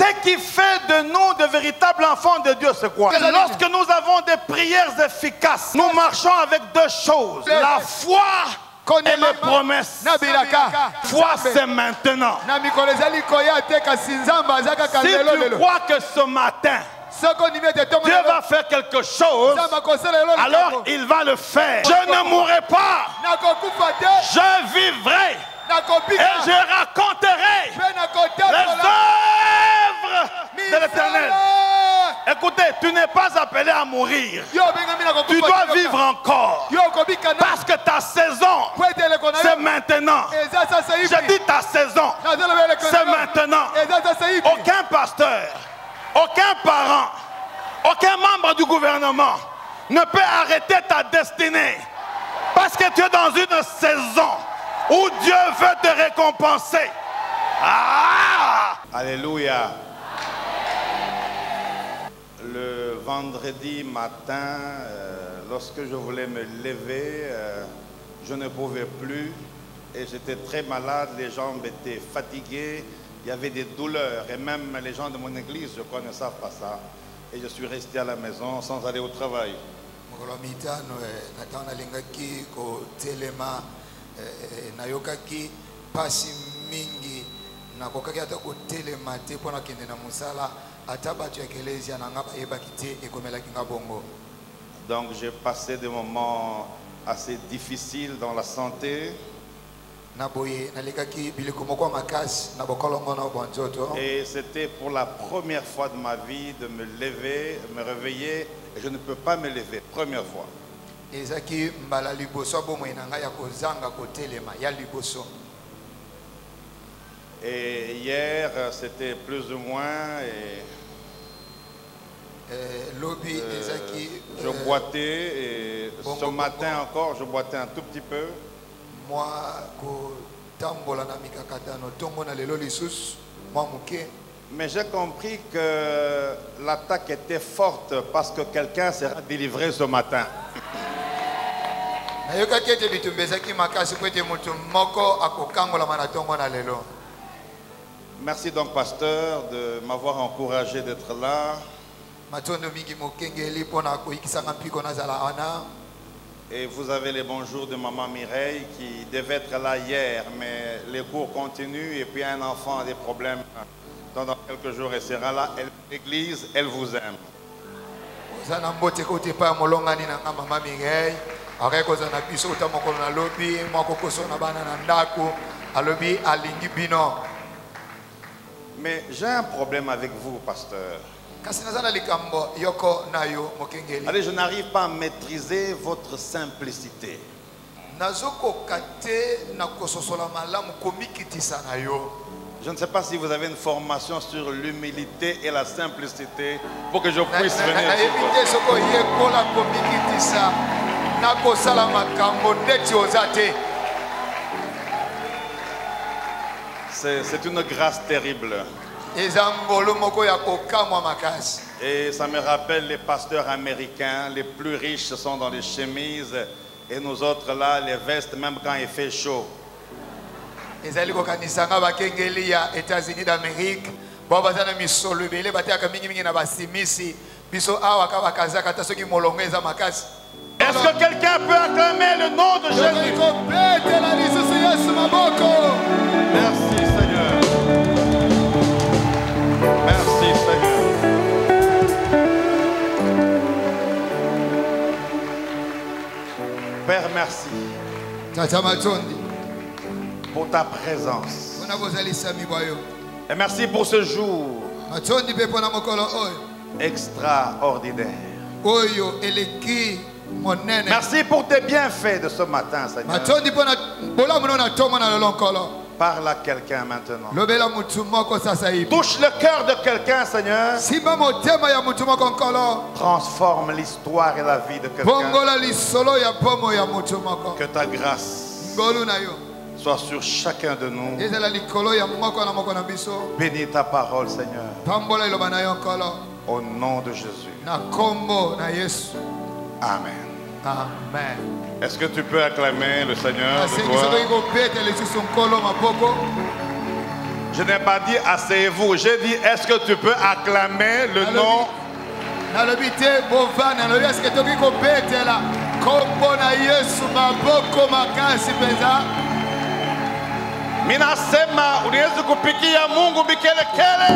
Ce qui fait de nous de véritables enfants de Dieu, c'est quoi? Lorsque nous avons des prières efficaces, nous marchons avec deux choses. La foi et les promesses. Foi, c'est maintenant. Si tu crois que ce matin, Dieu va faire quelque chose, alors il va le faire. Je ne mourrai pas. Je vivrai. Et je raconterai les œuvres de l'Éternel. Écoutez, tu n'es pas appelé à mourir. Tu dois vivre encore. Parce que ta saison, c'est maintenant. Je dis ta saison, c'est maintenant. Aucun pasteur, aucun parent, aucun membre du gouvernement ne peut arrêter ta destinée. Parce que tu es dans une saison où Dieu veut te récompenser. Ah! Alléluia. Le vendredi matin, lorsque je voulais me lever, je ne pouvais plus et j'étais très malade, les jambes étaient fatiguées, il y avait des douleurs et même les gens de mon église, je crois, ne savent pas ça. Et je suis resté à la maison sans aller au travail. Nayokaki pasi mingi nakokaki ata kotelema te mpona kende na mosala ata bato ya eklesia na nga bayebaki te ekomelaki nga bongo. Donc j'ai passé des moments assez difficiles dans la santé. Et c'était pour la première fois de ma vie de me lever, me réveiller, et je ne peux pas me lever, première fois. Et hier, c'était plus ou moins, je boitais, et ce matin encore, je boitais un tout petit peu. Mais j'ai compris que l'attaque était forte parce que quelqu'un sera délivré ce matin. Merci donc, pasteur, de m'avoir encouragé d'être là. Et vous avez les bonjours de maman Mireille qui devait être là hier, mais les cours continuent et puis un enfant a des problèmes. Dans quelques jours, elle sera là. L'église, elle vous aime. Mais j'ai un problème avec vous, pasteur. Allez, je n'arrive pas à maîtriser votre simplicité. Je ne sais pas si vous avez une formation sur l'humilité et la simplicité pour que je puisse venir. C'est une grâce terrible. Et ça me rappelle les pasteurs américains, les plus riches sont dans les chemises et nous autres là, les vestes, même quand il fait chaud. États-Unis d'Amérique. Est-ce que quelqu'un peut acclamer le nom de Jésus? Merci Seigneur. Merci Seigneur. Père, merci pour ta présence. Et merci pour ce jour extraordinaire. Merci pour tes bienfaits de ce matin, Seigneur. Parle à quelqu'un maintenant. Touche le cœur de quelqu'un, Seigneur. Transforme l'histoire et la vie de quelqu'un. Que ta grâce soit sur chacun de nous. Bénis ta parole, Seigneur. Au nom de Jésus. Amen. Amen. Est-ce que tu peux acclamer le Seigneur de toi? Je n'ai pas dit asseyez-vous. J'ai dit est-ce que tu peux acclamer le nom. Minasema unaweza kupigia Mungu bikelekele.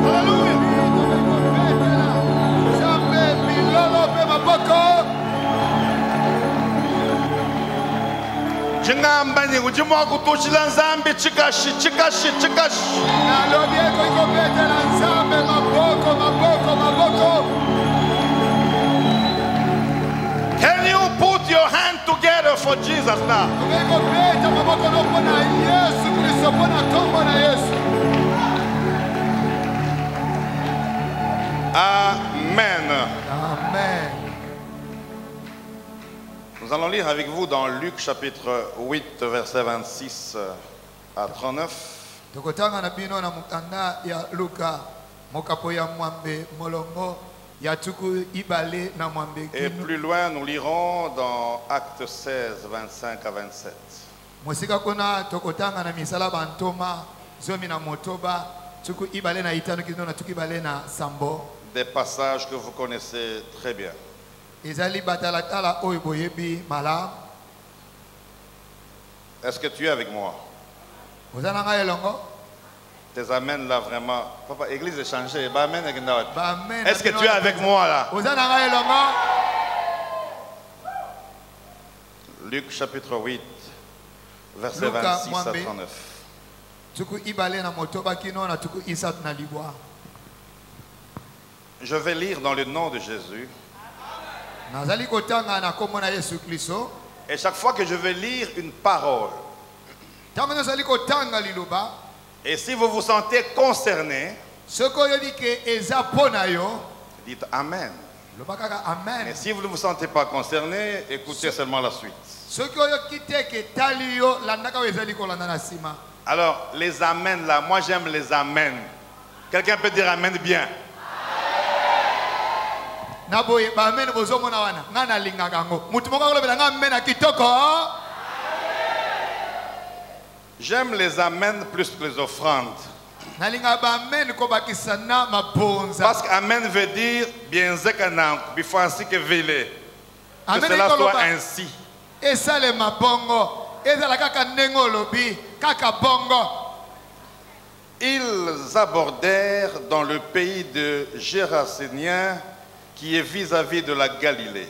Haleluya. Jingamba ni ujimwa kutushila nzambi chikashi. Can you put your hand together for Jesus now? Amen. Amen. Nous allons lire avec vous dans Luc chapitre 8 verset 26 à 39. Et plus loin, nous lirons dans Actes 16, 25 à 27. Des passages que vous connaissez très bien. Est-ce que tu es avec moi? Tes amens là vraiment. Papa, église est changée. Est-ce que tu es avec moi là? Luc chapitre 8, verset 26 à 39. Je vais lire dans le nom de Jésus. Et chaque fois que je vais lire une parole, et si vous vous sentez concerné, dites Amen. Mais si vous ne vous sentez pas concerné, écoutez seulement la suite. Alors, les Amen là, moi j'aime les Amen. Quelqu'un peut dire Amen bien? J'aime les amens plus que les offrandes. Parce qu'amen veut dire bien zekanam, bifansi que vele. Que cela soit ainsi. Ils abordèrent dans le pays de Gérasénien, qui est vis-à-vis de la Galilée.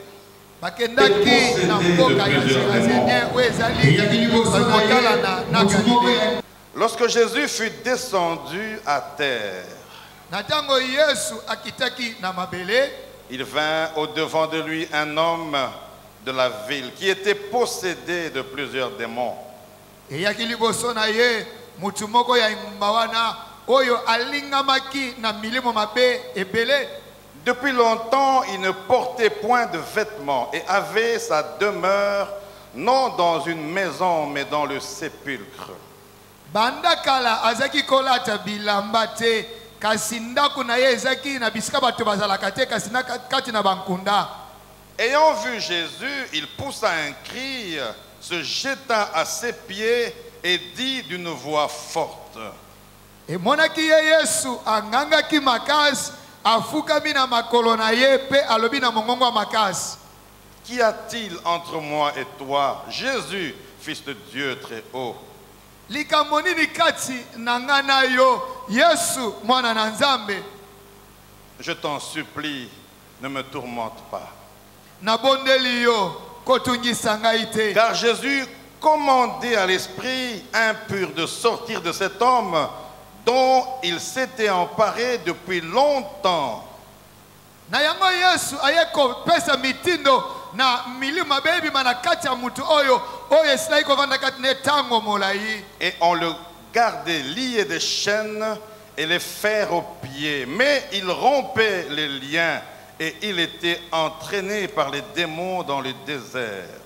Lorsque Jésus fut descendu à terre, il vint au-devant de lui un homme de la ville qui était possédé de plusieurs démons. Depuis longtemps, il ne portait point de vêtements et avait sa demeure non dans une maison, mais dans le sépulcre. Ayant vu Jésus, il poussa un cri, se jeta à ses pieds et dit d'une voix forte: Qu'y a-t-il entre moi et toi, Jésus, fils de Dieu très haut? Je t'en supplie, ne me tourmente pas. Car Jésus commandait à l'esprit impur de sortir de cet homme dont il s'était emparé depuis longtemps. Et on le gardait lié des chaînes et les fers aux pieds. Mais il rompait les liens et il était entraîné par les démons dans le désert.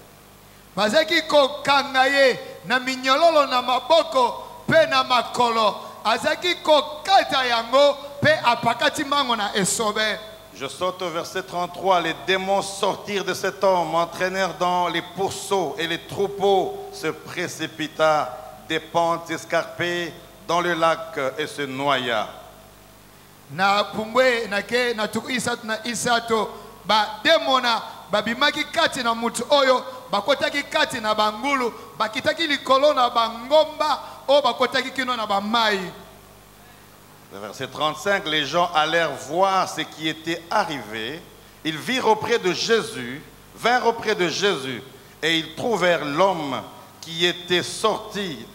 Je saute au verset 33. Les démons sortirent de cet homme, entraînèrent dans les pourceaux et les troupeaux se précipita des pentes escarpées dans le lac et se noya. Na pumbwe na ke na tuku isato na isato ba demona babimaki kati na mutu oyo bakotaki kati na bangulu bakitaki likolo na bangomba o bakotaki kino na bamai. Verset 35, les gens allèrent voir ce qui était arrivé. Ils virent auprès de Jésus, vinrent auprès de Jésus, et ils trouvèrent l'homme qui était sorti.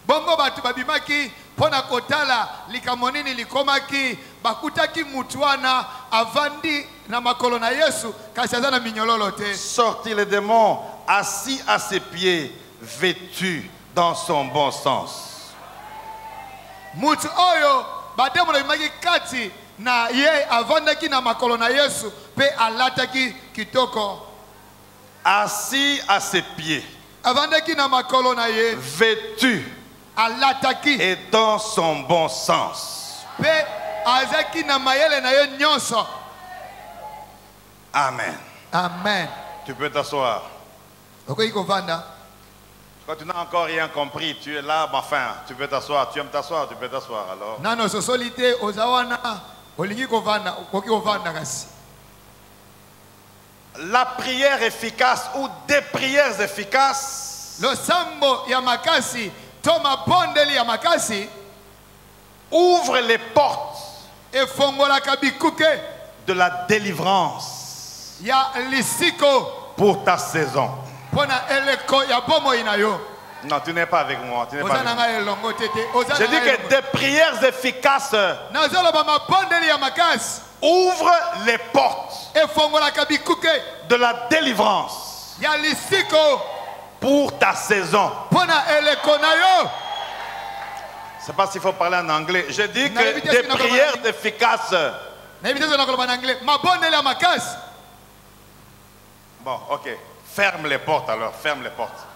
Bongo batu babimaki pona kotala likamonini likomaki bakutaki mutuana avandi na makolo na Yesu kasazana minyololo te. Sorti le démon, assis à ses pieds, vêtu dans son bon sens. Mutu oyo bademo babimaki kati na ye avandaki na makolo na Yesu pe alataki kitoko. Assis à ses pieds, avandaki na makolo na ye, vêtu alataki et dans son bon sens. Pe azaki na mayele na ye nyonso. Amen. Amen. Tu peux t'asseoir. Okoki kovanda. Quand tu n'as encore rien compris, tu es là, mais enfin, tu peux t'asseoir. Tu aimes t'asseoir, tu peux t'asseoir alors. Nano sosolite ozawana olingi kovanda, okoki kovanda kasi. La prière efficace ou des prières efficaces. Le sambo ya makasi, toma pondeli ya makasi, ouvre les portes e fongola kabikuke de la délivrance ya lisiko pour ta saison. Pona eleko ya bomo inayo. Non, tu n'es pas avec moi. Tu n'es pas avec moi. Je dis que des prières efficaces ouvrent les portes de la délivrance pour ta saison. Je ne sais pas s'il faut parler en anglais. Je dis que des prières efficaces. Bon, ok. Ferme les portes alors. Ferme les portes.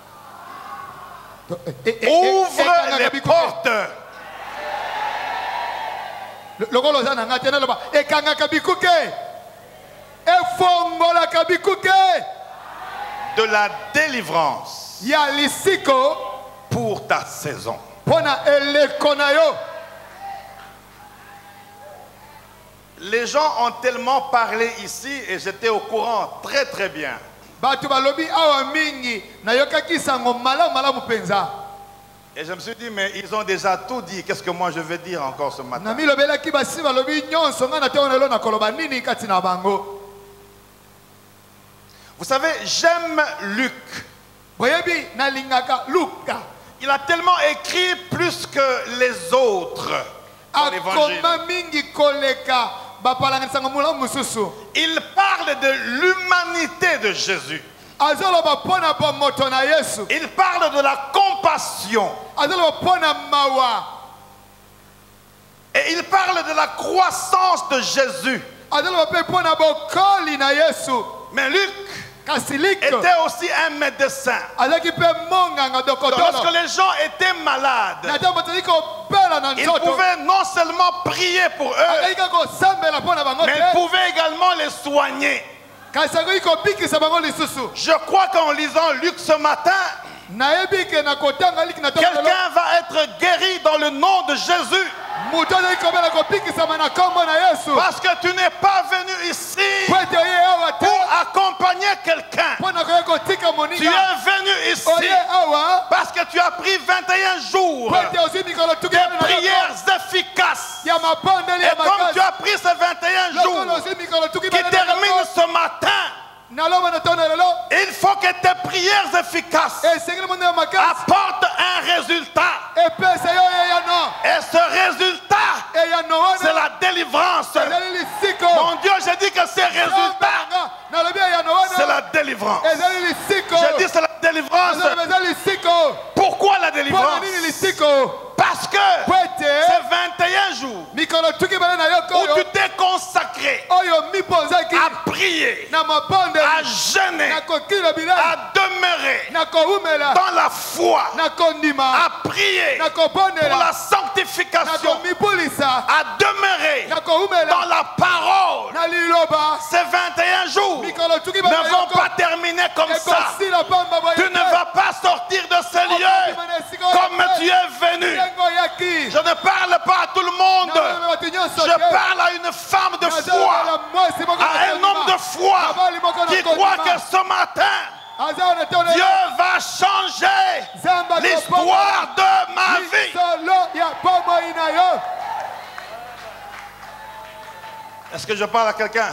Ouvre les portes. De la délivrance pour ta saison. Les gens ont tellement parlé ici et j'étais au courant très très bien. Et je me suis dit, mais ils ont déjà tout dit. Qu'est-ce que moi je vais dire encore ce matin? Vous savez, j'aime Luc. Il a tellement écrit plus que les autres dans l'évangile. Il parle de l'humanité de Jésus. Il parle de la compassion. Et il parle de la croissance de Jésus. Mais Luc était aussi un médecin. Donc, lorsque les gens étaient malades, il pouvait non seulement prier pour eux, mais il pouvait également les soigner. Je crois qu'en lisant Luc ce matin, quelqu'un va être guéri dans le nom de Jésus. Parce que tu n'es pas venu ici pour accompagner quelqu'un. Tu es venu ici parce que tu as pris 21 jours de prières efficaces. Et comme tu as pris ces 21 jours qui terminent ce matin, il faut que tes prières efficaces apportent un résultat. Et ce résultat, c'est la délivrance. Mon Dieu, je dis que ces résultats, c'est la délivrance. Je dis c'est la délivrance. Pourquoi la délivrance? Parce que ces 21 jours où tu t'es consacré à prier, à jeûner, à demeurer dans la foi, à prier pour la sanctification, à demeurer dans la parole, ces 21 jours ne vont pas terminer comme ça. Tu ne vas pas sortir de ce lieu comme comme tu es venu. Je ne parle pas à tout le monde. Je parle à une femme de foi, à un homme de foi qui croit que ce matin, Dieu va changer l'histoire de ma vie. Est-ce que je parle à quelqu'un?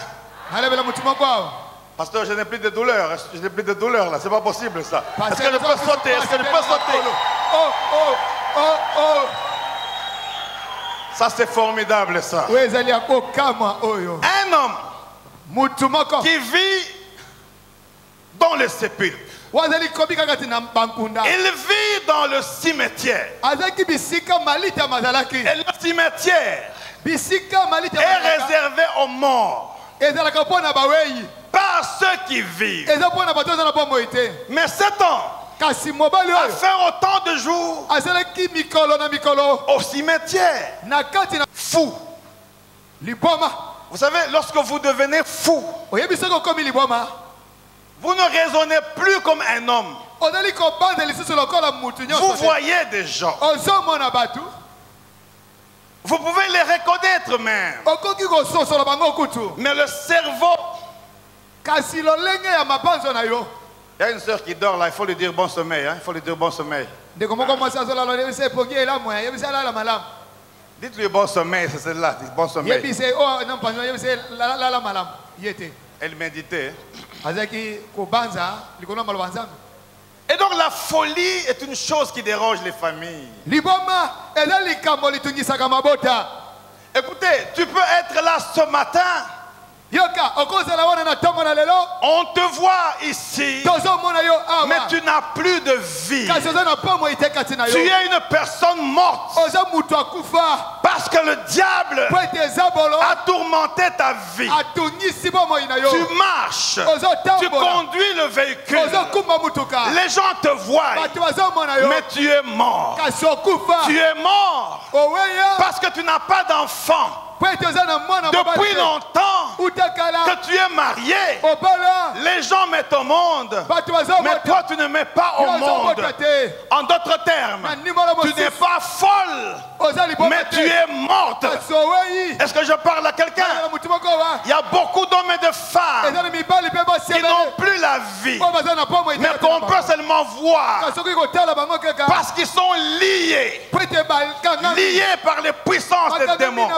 Pasteur, je n'ai plus de douleur. Je n'ai plus de douleur là. C'est pas possible ça. Est-ce que je peux sauter? Est-ce que je peux sauter? Ça c'est formidable ça. Un homme qui vit dans le sépulcre. Il vit dans le cimetière. Et le cimetière est réservé aux morts. Par ceux qui vivent. Mais cet homme a fait autant de jours au cimetière. Fou. Vous savez, lorsque vous devenez fou, vous ne raisonnez plus comme un homme. Vous voyez des gens. Vous pouvez les reconnaître même. Mais le cerveau... Il y a une soeur qui dort là, il faut lui dire bon sommeil. Hein? Il faut lui dire bon sommeil. Dites-lui bon sommeil, c'est celle-là, bon sommeil. Elle méditait. Et donc la folie est une chose qui dérange les familles. Écoutez, tu peux être là ce matin. On te voit ici, mais tu n'as plus de vie. Tu es une personne morte. Parce que le diable a tourmenté ta vie. Tu marches, tu conduis le véhicule. Les gens te voient, mais tu es mort. Tu es mort parce que tu n'as pas d'enfant. Depuis longtemps que tu es marié, les gens mettent au monde, mais toi tu ne mets pas au monde. En d'autres termes, tu n'es pas folle, mais tu es morte. Est-ce que je parle à quelqu'un? Il y a beaucoup d'hommes et de femmes qui n'ont plus la vie, mais qu'on peut seulement voir parce qu'ils sont liés par les puissances des démons, liés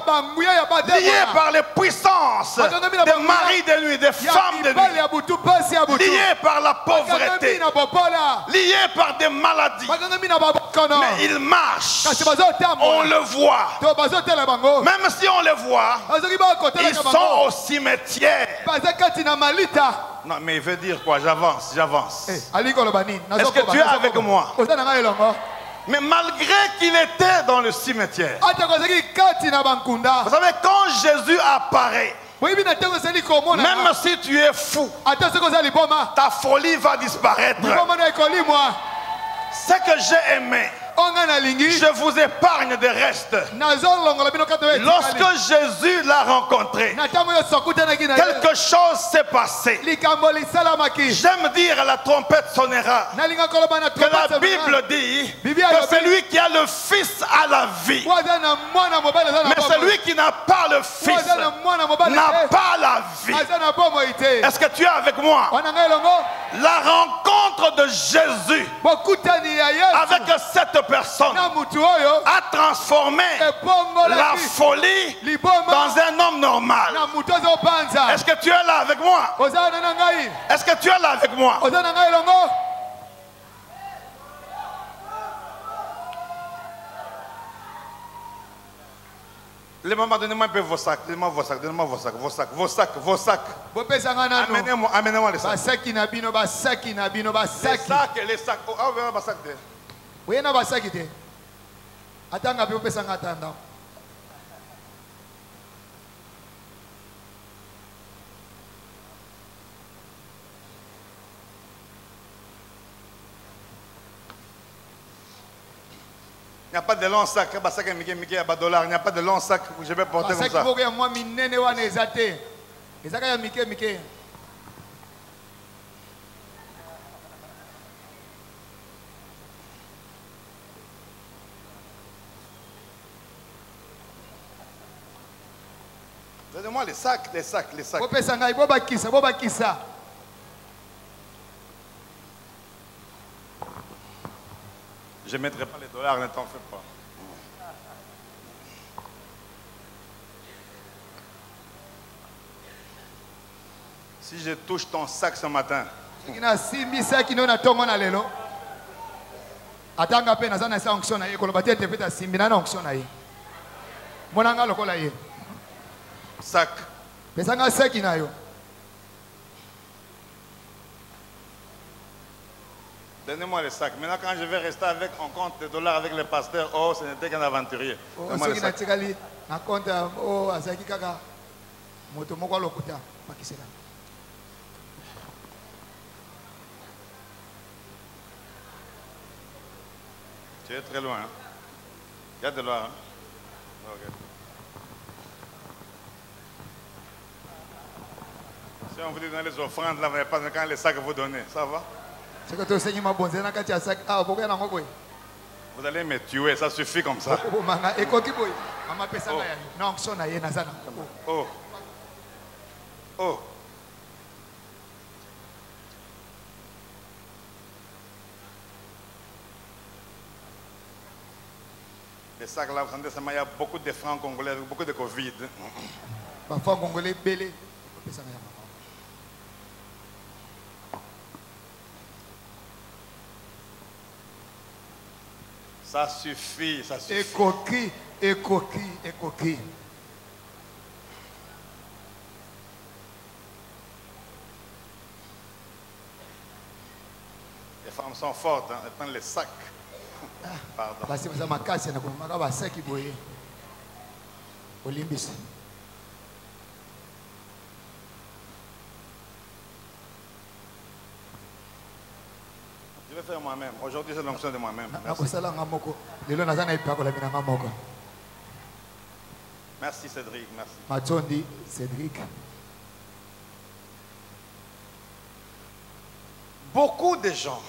par les puissances des maris de nuit, des femmes de nuit, liés par la pauvreté, liés par des maladies. Mais ils marchent, on le voit. Même si on les voit, ils sont au cimetière. Non, mais il veut dire quoi? J'avance. Est-ce que tu es avec moi? Mais malgré qu'il était dans le cimetière, vous savez, quand Jésus apparaît, même si tu es fou, ta folie va disparaître. Ce que j'ai aimé, je vous épargne des restes. Lorsque Jésus l'a rencontré, quelque chose s'est passé. J'aime dire la trompette sonnera. Que la Bible dit que celui qui a le Fils a la vie. Mais celui qui n'a pas le Fils n'a pas la vie. Est-ce que tu es avec moi? La rencontre de Jésus avec cette personne a transformé la folie dans un homme normal. Est-ce que tu es là avec moi? Est-ce que tu es là avec moi? Les mamans, donnez-moi un peu vos sacs. Donnez-moi vos sacs. Amenez-moi les sacs. Les sacs. Oh, ah, les sacs. Oui, na basaki te. Atanga pe pesa ngatanda. Il n'y a pas de long sac. Il n'y a pas de long sac. Je vais porter comme ça. Donnez-moi les sacs, les sacs, les sacs. Je ne mettrai pas les dollars, ne t'en fais pas. Si je touche ton sac ce matin, sac. Donnez-moi les sacs. Maintenant, quand je vais rester avec en compte des dollars avec les pasteurs, oh, ce n'était qu'un aventurier. Donnez-moi les sacs. Tu es très loin. Hein? Il y a de l'or. Hein? Okay. Si on vous dit donner les offrandes, là, vous n'avez pas quand les sacs vous donnez. Ça va? Vous allez me tuer, ça suffit comme ça. Oh. Oh. Les sacs là, vous sentez, il y a beaucoup de francs congolais avec beaucoup de Covid. Ça suffit, ça suffit. Écoquille. Les femmes sont fortes, hein? Elles prennent les sacs. Pardon. Je vais faire moi-même. Aujourd'hui, c'est l'onction de moi-même. Merci Cédric, merci. Beaucoup de gens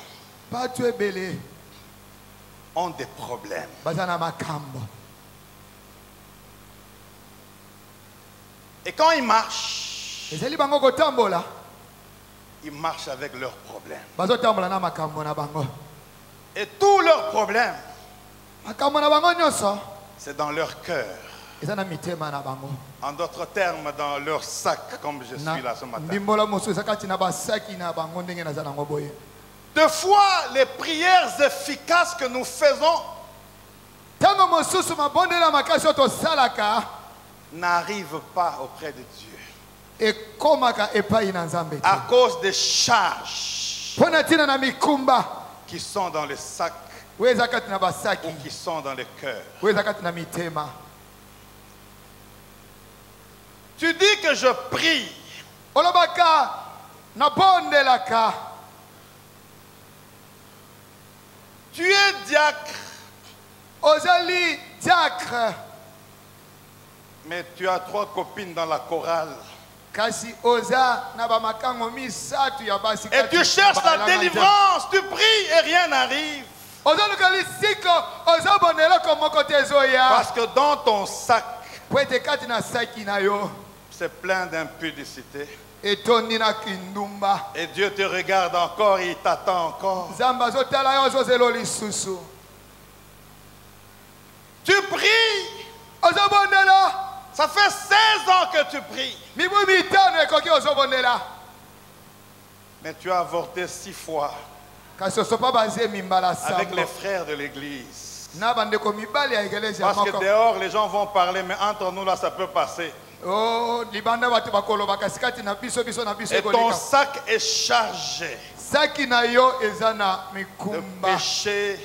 ont des problèmes. Et quand ils marchent, ils marchent avec leurs problèmes. Et tous leurs problèmes, c'est dans leur cœur. En d'autres termes, dans leur sac, comme je suis là ce matin. Deux fois, les prières efficaces que nous faisons n'arrivent pas auprès de Dieu. À cause des charges qui sont dans le sac ou qui sont dans le cœur. Tu dis que je prie. Tu es diacre. Mais tu as 3 copines dans la chorale. Et tu cherches la délivrance, tu pries et rien n'arrive. Parce que dans ton sac, c'est plein d'impudicité. Et Dieu te regarde encore et il t'attend encore. Tu pries. Ça fait 16 ans que tu pries. Mais tu as avorté 6 fois avec les frères de l'église. Parce que dehors, les gens vont parler, mais entre nous, là, ça peut passer. Et ton sac est chargé de péché,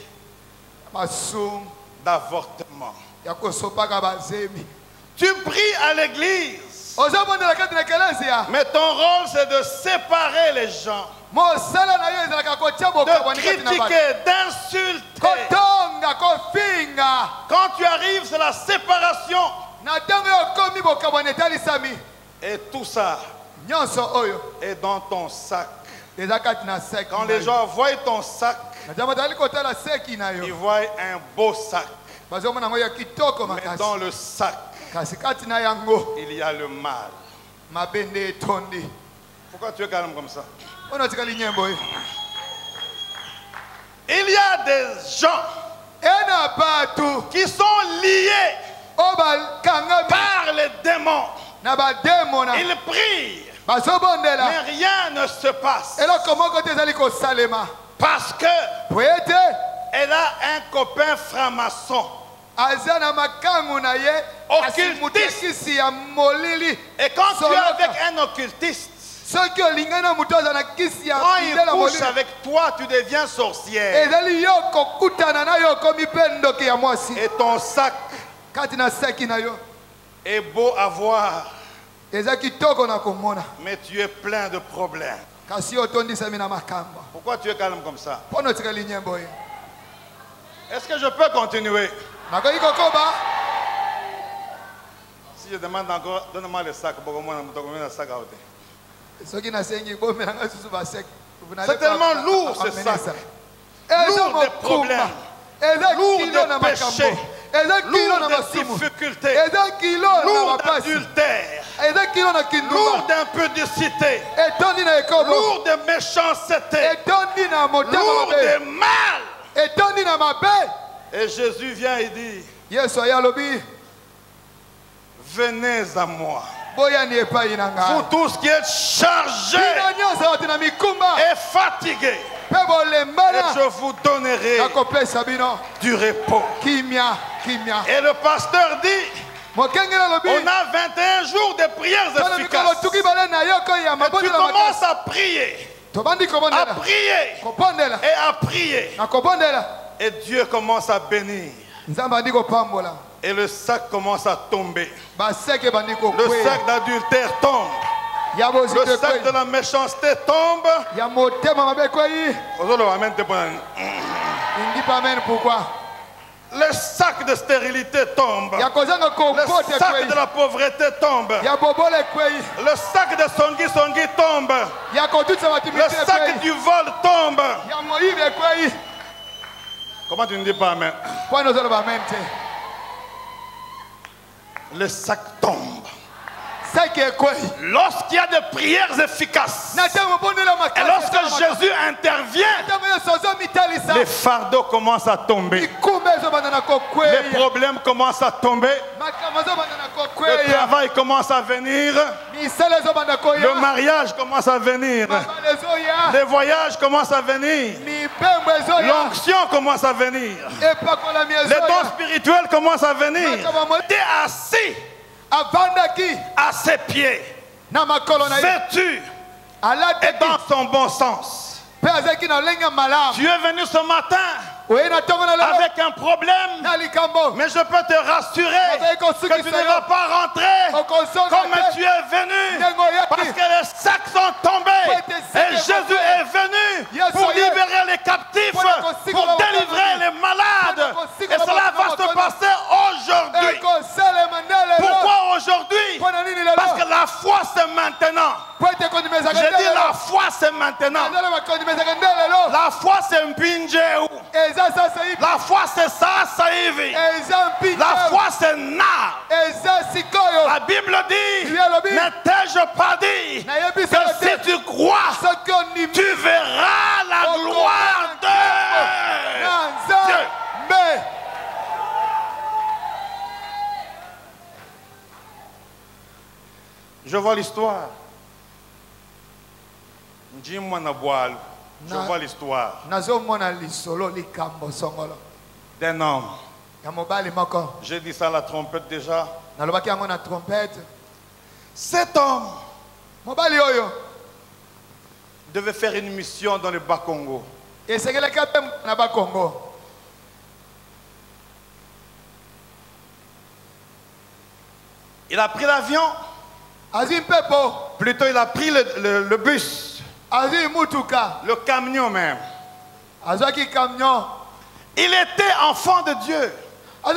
d'avortement. Tu pries à l'église, mais ton rôle c'est de séparer les gens, de critiquer, d'insulter. Quand tu arrives, c'est la séparation. Et tout ça est dans ton sac. Quand les gens voient ton sac, ils voient un beau sac. Mais dans le sac, il y a le mal. Pourquoi tu es calme comme ça? Il y a des gens qui sont liés par les démons. Ils prient, mais rien ne se passe. Parce que elle a un copain franc-maçon. Occultiste. Et quand tu es avec un occultiste, quand il couche avec toi, tu deviens sorcière. Et ton sac est beau à voir, mais tu es plein de problèmes. Pourquoi tu es calme comme ça? Est-ce que je peux continuer? Si je demande encore, donne-moi le sac. C'est tellement lourd ce sac. Lourd de problèmes. Lourd de péchés. Lourd de difficultés. Lourd d'adultère. Lourd d'impudicité. Lourd de méchanceté. Lourd de mal. Et Jésus vient et dit, venez à moi, vous tous qui êtes chargés et fatigués, et je vous donnerai du repos. Et le pasteur dit, on a 21 jours de prières efficaces. Et tu commences à prier. À prier et à prier. Et Dieu commence à bénir. Et le sac commence à tomber. Le sac d'adultère tombe. Le sac de la méchanceté tombe. Le sac de stérilité tombe. Le sac de la pauvreté tombe. Le sac de songi tombe. Le sac du vol tombe. Comment tu ne dis pas amen? Le sac tombe. Lorsqu'il y a des prières efficaces et lorsque Jésus intervient, les fardeaux commencent à tomber, les problèmes commencent à tomber, le travail commence à venir, le mariage commence à venir, les voyages commencent à venir, l'onction commence à venir, les dons spirituels commencent à venir. Tu es assis à ses pieds, vêtu et dans son bon sens. Tu es venu ce matin avec un problème, mais je peux te rassurer que tu ne vas pas rentrer comme tu es venu, parce que les sacs sont tombés et Jésus est venu pour libérer les captifs, pour délivrer les malades, et cela va se passer aujourd'hui. Pourquoi aujourd'hui? Parce que la foi c'est maintenant. J'ai dit la foi c'est maintenant. La foi c'est Mpinjeu. La foi c'est ça, ça y est. La foi c'est na. La Bible dit, ne t'ai-je pas dit que si tu crois, tu verras la gloire de Dieu. Je vois l'histoire. Je vois l'histoire d'un homme. J'ai dit ça à la trompette déjà. Cet homme devait faire une mission dans le Bas-Congo. Il a pris l'avion. Plutôt il a pris le bus. Le camion même. Il était enfant de Dieu. Homme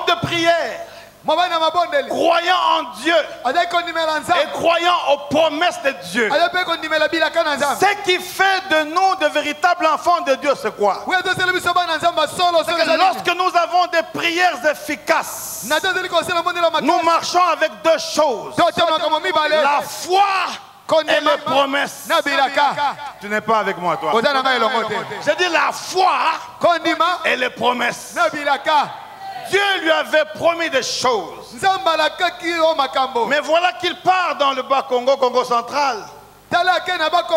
de prière. croyant en Dieu et croyant aux promesses de Dieu. Ce qui fait de nous de véritables enfants de Dieu, c'est quoi? C'est que lorsque nous avons des prières efficaces, nous marchons avec deux choses: la foi et les promesses. Tu n'es pas avec moi, toi. J'ai dit la foi et les promesses. Dieu lui avait promis des choses. Mais voilà qu'il part dans le Bas-Congo, Congo central.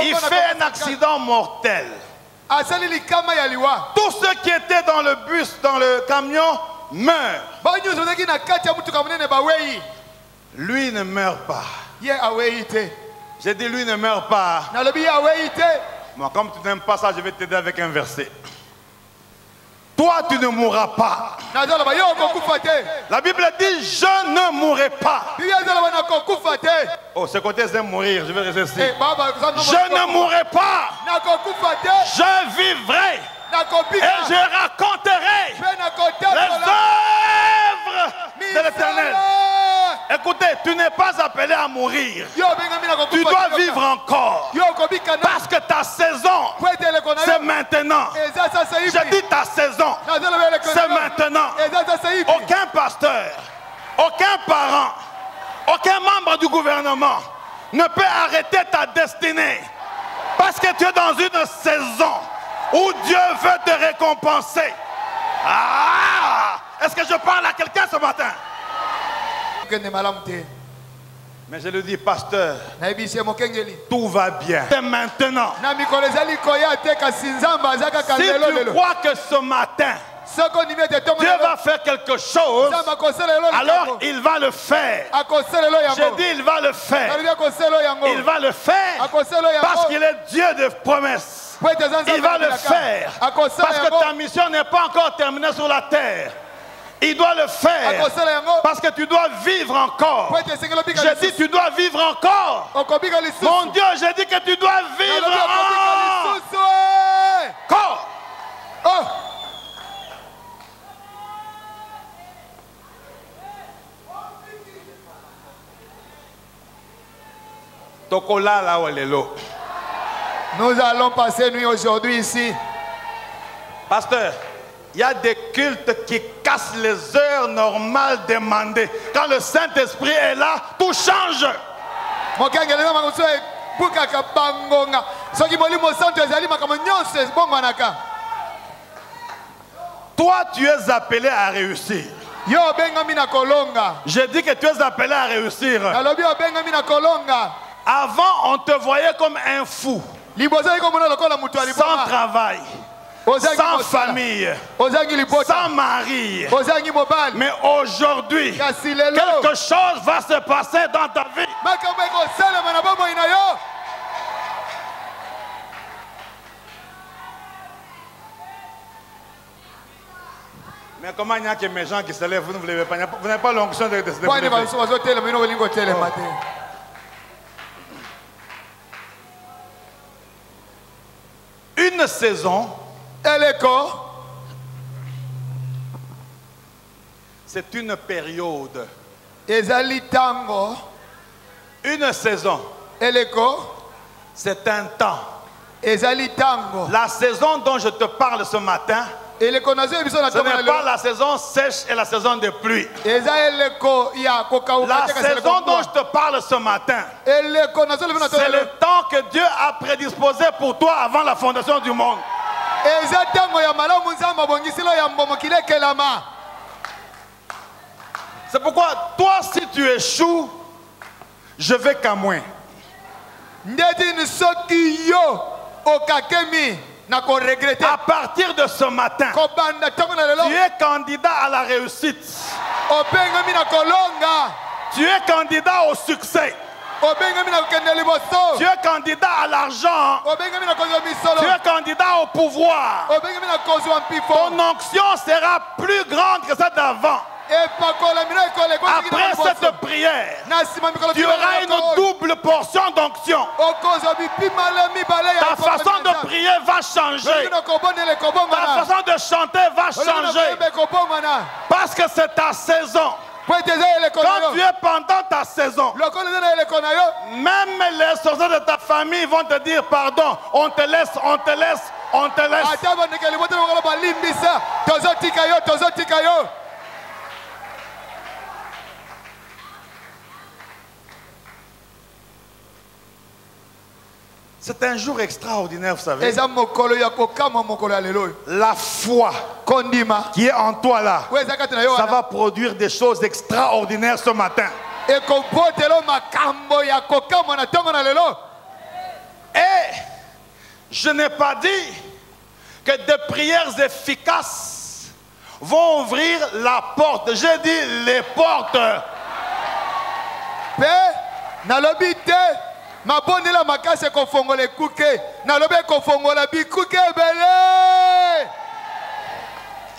Il fait un accident mortel. Tous ceux qui étaient dans le bus, dans le camion, meurent. Lui ne meurt pas. J'ai dit lui ne meurt pas. Moi, comme tu n'aimes pas ça, je vais t'aider avec un verset. Toi, tu ne mourras pas. La Bible dit, je ne mourrai pas. Oh, ce côté, c'est mourir. Je vais rester ici. Je ne mourrai pas. Je vivrai. Et je raconterai les œuvres de l'Éternel. Écoutez, tu n'es pas appelé à mourir. Tu dois vivre encore. Parce que ta saison, c'est maintenant. Je dis ta saison, c'est maintenant. Aucun pasteur, aucun parent, aucun membre du gouvernement ne peut arrêter ta destinée. Parce que tu es dans une saison où Dieu veut te récompenser. Ah! Est-ce que je parle à quelqu'un ce matin? Mais je le dis, pasteur, tout va bien. C'est maintenant. Si tu crois que ce matin, Dieu va faire quelque chose, alors il va le faire. J'ai dit il va le faire. Il va le faire parce qu'il est Dieu de promesses. Il va le faire parce que ta mission n'est pas encore terminée sur la terre. Il doit le faire parce que tu dois vivre encore. J'ai dit tu dois vivre encore. Mon Dieu, j'ai dit que tu dois vivre encore. Tokola la walelo. Nous allons passer nuit aujourd'hui ici. Pasteur, il y a des cultes qui cassent les heures normales demandées. Quand le Saint-Esprit est là, tout change. Toi, tu es appelé à réussir. Je dis que tu es appelé à réussir. Avant, on te voyait comme un fou, sans travail, sans famille, sans mari. Mais aujourd'hui, quelque chose va se passer dans ta vie. Mais comment il y a que mes gens qui se lèvent, vous ne voulez pas, vous n'avez pas l'onction de se lever. Une saison, c'est une période. Une saison, c'est un temps. La saison dont je te parle ce matin, ce n'est pas la saison sèche et la saison de pluie. La saison dont je te parle ce matin, c'est le temps que Dieu a prédisposé pour toi avant la fondation du monde. C'est pourquoi toi, si tu échoues, je vais qu'à moins. À partir de ce matin, tu es candidat à la réussite. Tu es candidat au succès. Tu es candidat à l'argent. Tu es candidat au pouvoir. Ton onction sera plus grande que celle d'avant. Après cette prière, tu auras une double portion d'onction. Ta façon de prier va changer. Ta façon de chanter va changer. Parce que c'est ta saison. Quand tu es pendant ta saison, même les sorciers de ta famille vont te dire pardon. On te laisse, on te laisse, on te laisse. C'est un jour extraordinaire, vous savez. La foi qui est en toi là, ça va produire des choses extraordinaires ce matin. Et je n'ai pas dit que des prières efficaces vont ouvrir la porte. J'ai dit les portes.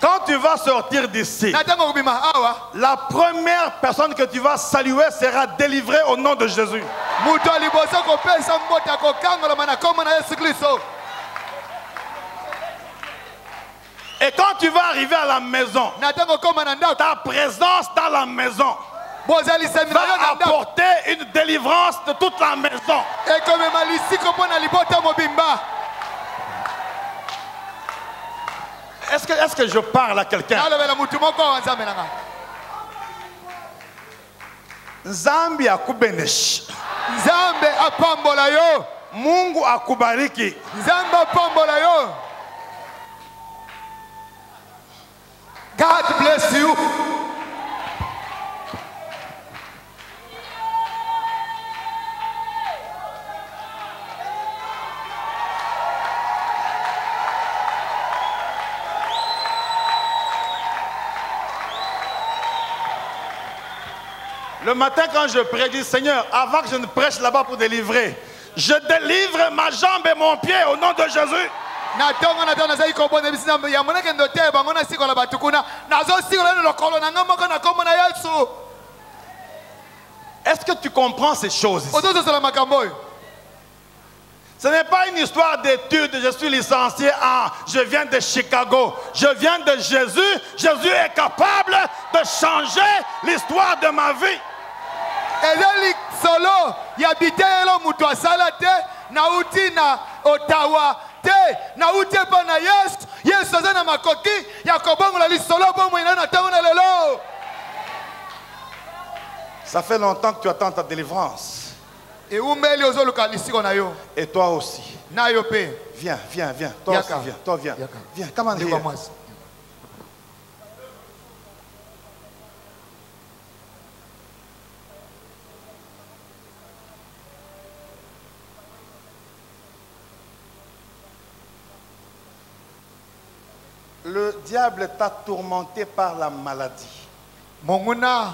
Quand tu vas sortir d'ici, la première personne que tu vas saluer sera délivrée au nom de Jésus. Et quand tu vas arriver à la maison, ta présence dans la maison va apporter une délivrance de toute la maison. Est-ce que je parle à quelqu'un? Nzambi akubenesh. Nzambe apambola yo. Mungu akubariki. Nzambe apambola yo. God bless you. Le matin quand je prédis, Seigneur, avant que je ne prêche là-bas pour délivrer, je délivre ma jambe et mon pied au nom de Jésus. Est-ce que tu comprends ces choses ici? Ce n'est pas une histoire d'études, je suis licencié je viens de Chicago. Je viens de Jésus. Jésus est capable de changer l'histoire de ma vie. Solo, yabite elo mutu asala te, na uti na Ottawa te, na uti pa na Yesu azana makoki, yakobongo la lisolo bomo ina na tango na lelo. Ça fait longtemps que tu attends ta délivrance. Et umeli ozoluka lisiko na yo. Et toi aussi. Na yo pe. Viens, viens, viens. Toi aussi, viens. Toi viens. Viens, come on here. Le diable t'a tourmenté par la maladie. Monguna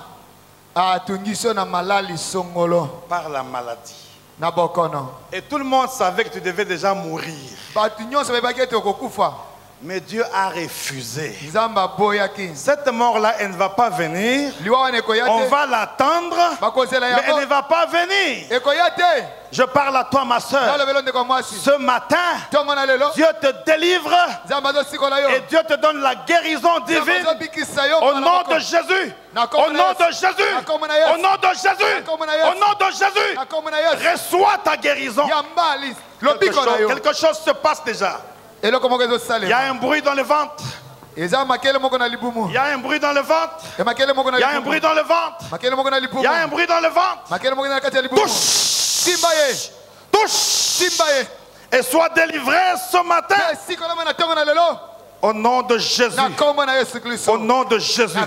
atungiso na malali songolo. Par la maladie. Na bokono. Et tout le monde savait que tu devais déjà mourir. Batunyo savait pas que tu kokufa. Mais Dieu a refusé. Zamba boyaki. Cette mort-là, elle ne va pas venir. On va l'attendre, mais elle ne va pas venir. Je parle à toi, ma soeur. Ce matin, Dieu te délivre et Dieu te donne la guérison divine au nom de Jésus. Au nom de Jésus. Au nom de Jésus. Au nom de Jésus. Reçois ta guérison. Quelque chose se passe déjà. Il y a un bruit dans le ventre. Il y a un bruit dans le ventre. Il y a un bruit dans le ventre. Il y a un bruit dans le ventre. Touche. Touche. Et sois délivré ce matin. Au nom de Jésus. Au nom de Jésus.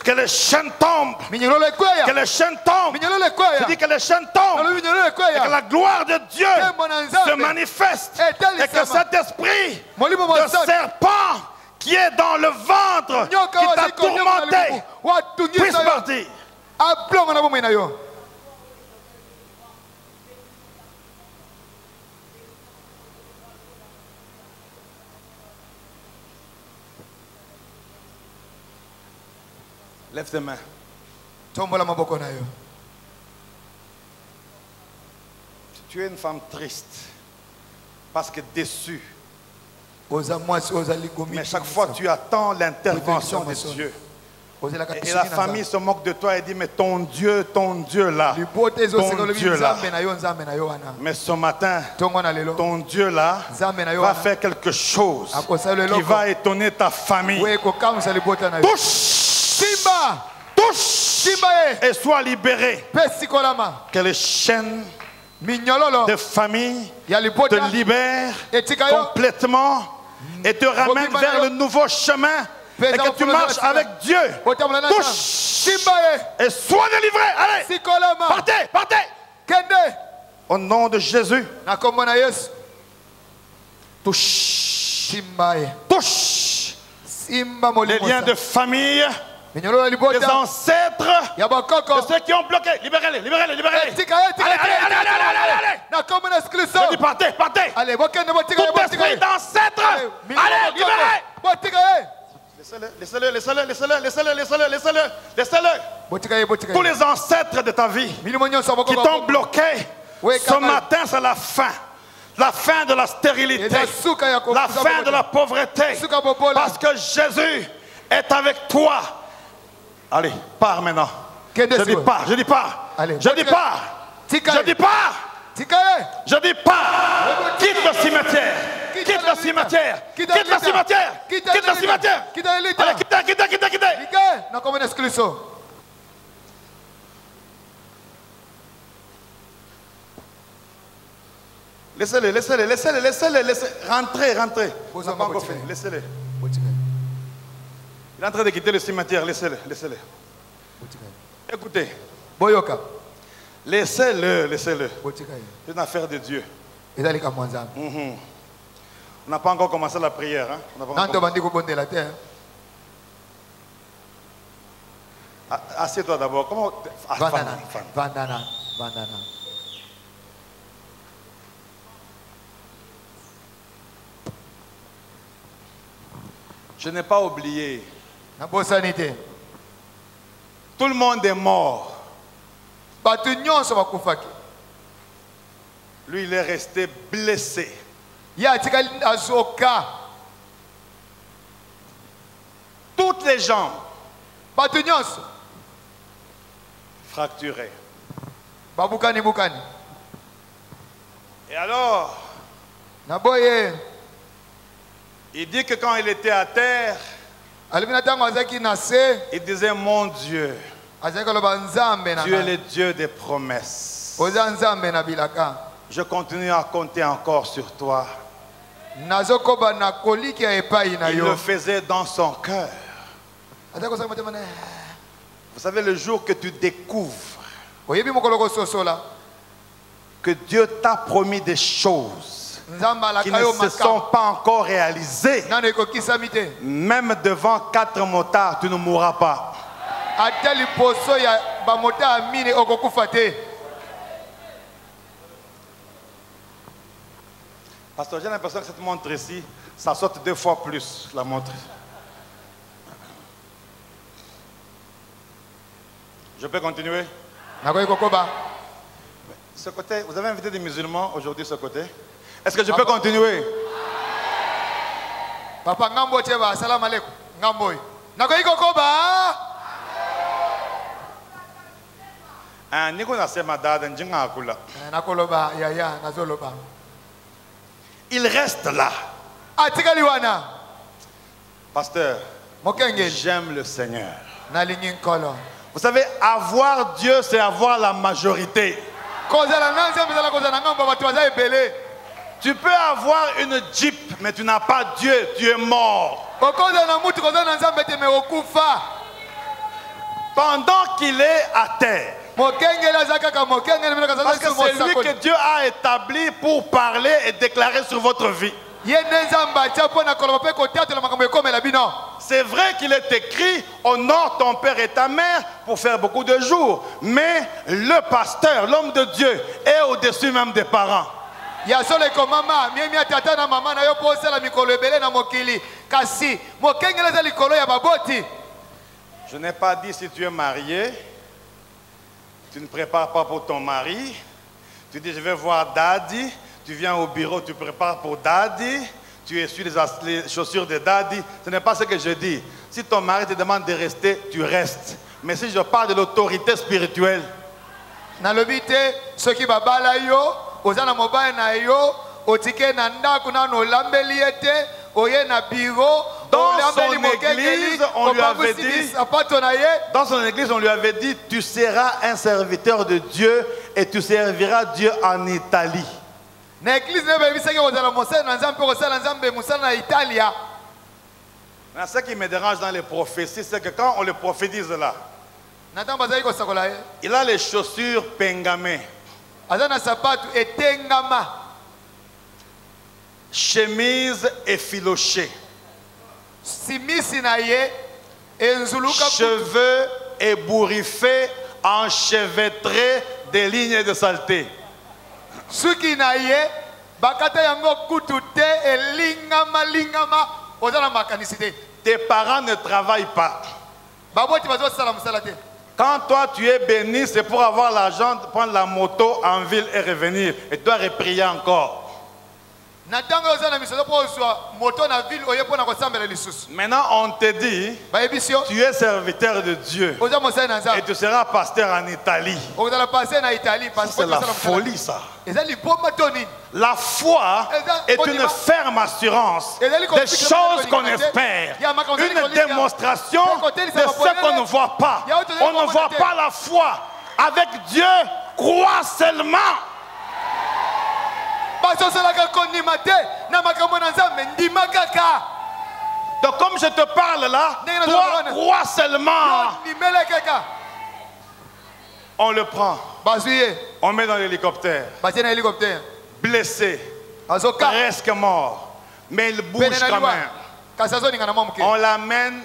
Que les chaînes tombent. Que les chaînes tombent. Je dis que les chaînes tombent. Et que la gloire de Dieu se manifeste. Et que cet esprit de serpent qui est dans le ventre, qui t'a tourmenté, puisse partir. Lève tes mains. Tu es une femme triste parce que déçue. Mais chaque fois tu attends l'intervention de Dieu. Et la famille se moque de toi et dit, mais ton Dieu là, mais ce matin, ton Dieu là va faire quelque chose qui va étonner ta famille. Touche, Simba, touche et sois libéré. Que les chaînes de famille te libèrent complètement et te ramènent vers le nouveau chemin. Et que tu marches avec Dieu. Touche et sois délivré. Allez, partez. Au nom de Jésus. Touche. Touche. Les liens de famille, les ancêtres, de ceux qui ont bloqué. Libérez-les. Allez. Je dis partez. Tout esprit d'ancêtre. Allez, libérez. Laissez-le. Tous les ancêtres de ta vie qui t'ont bloqué, ce matin c'est la fin. La fin de la stérilité, la fin de la pauvreté, parce que Jésus est avec toi. Allez, pars maintenant. Je dis pars. Je dis pars. Quitte le cimetière. Allez, quitte. Laissez-le. Rentrez. On n'a pas encore fait. Laissez-le. Il est en train de quitter le cimetière. Laissez-le. Écoutez. Laissez-le. C'est une affaire de Dieu. On n'a pas encore commencé la prière. Assieds-toi d'abord. Comment... Vandana. Je n'ai pas oublié. Tout le monde est mort. Lui, il est resté blessé. Toutes les jambes fracturées. Et alors, il dit que quand il était à terre, il disait, mon Dieu, tu es le Dieu des promesses. Je continue à compter encore sur toi. Il le faisait dans son cœur. Vous savez, le jour que tu découvres que Dieu t'a promis des choses qui ne se sont pas encore réalisées, même devant 4 motards, tu ne mourras pas. Pasteur, j'ai l'impression que cette montre ici, ça saute 2 fois plus, la montre. Je peux continuer? Ce côté, vous avez invité des musulmans aujourd'hui, ce côté? Est-ce que je peux continuer? Papa, ngambo cheba, salam alaikum. Ngambo. Nakoyi kokoba. Niko nasema dada njinga akula. Nakoloba ya nazoloba. Il reste là. Pasteur, j'aime le Seigneur. Vous savez, avoir Dieu, c'est avoir la majorité. Tu peux avoir une Jeep, mais tu n'as pas Dieu, tu es mort. Pendant qu'il est à terre. Parce que c'est lui que Dieu a établi pour parler et déclarer sur votre vie. C'est vrai qu'il est écrit, honore ton père et ta mère pour faire beaucoup de jours. Mais le pasteur, l'homme de Dieu, est au-dessus même des parents. Je n'ai pas dit si tu es marié, tu ne prépares pas pour ton mari. Tu dis je vais voir Daddy. Tu viens au bureau, tu prépares pour Daddy. Tu essuies les chaussures de Daddy. Ce n'est pas ce que je dis. Si ton mari te demande de rester, tu restes. Mais si je parle de l'autorité spirituelle, nalobite soki babala yo ozana mobile na yo otike na ndaku na no lambeli ete oye na bureau. Dans son église, on lui avait dit, dans son église, on lui avait dit, tu seras un serviteur de Dieu et tu serviras Dieu en Italie. Mais ce qui me dérange dans les prophéties, c'est que quand on le prophétise là, il a les chaussures pengamées, chemise effilochée, cheveux ébouriffés, enchevêtrés des lignes de saleté. Tes parents ne travaillent pas. Quand toi tu es béni, c'est pour avoir l'argent, prendre la moto en ville et revenir. Et tu dois reprier encore. Maintenant on te dit, tu es serviteur de Dieu et tu seras pasteur en Italie. C'est la folie ça. La foi est une ferme assurance des choses qu'on espère, une démonstration de ce qu'on ne voit pas. On ne voit pas la foi. Avec Dieu, crois seulement. Donc comme je te parle là, toi crois seulement. On le prend, on met dans l'hélicoptère, blessé, presque mort, mais il bouge quand même. On l'amène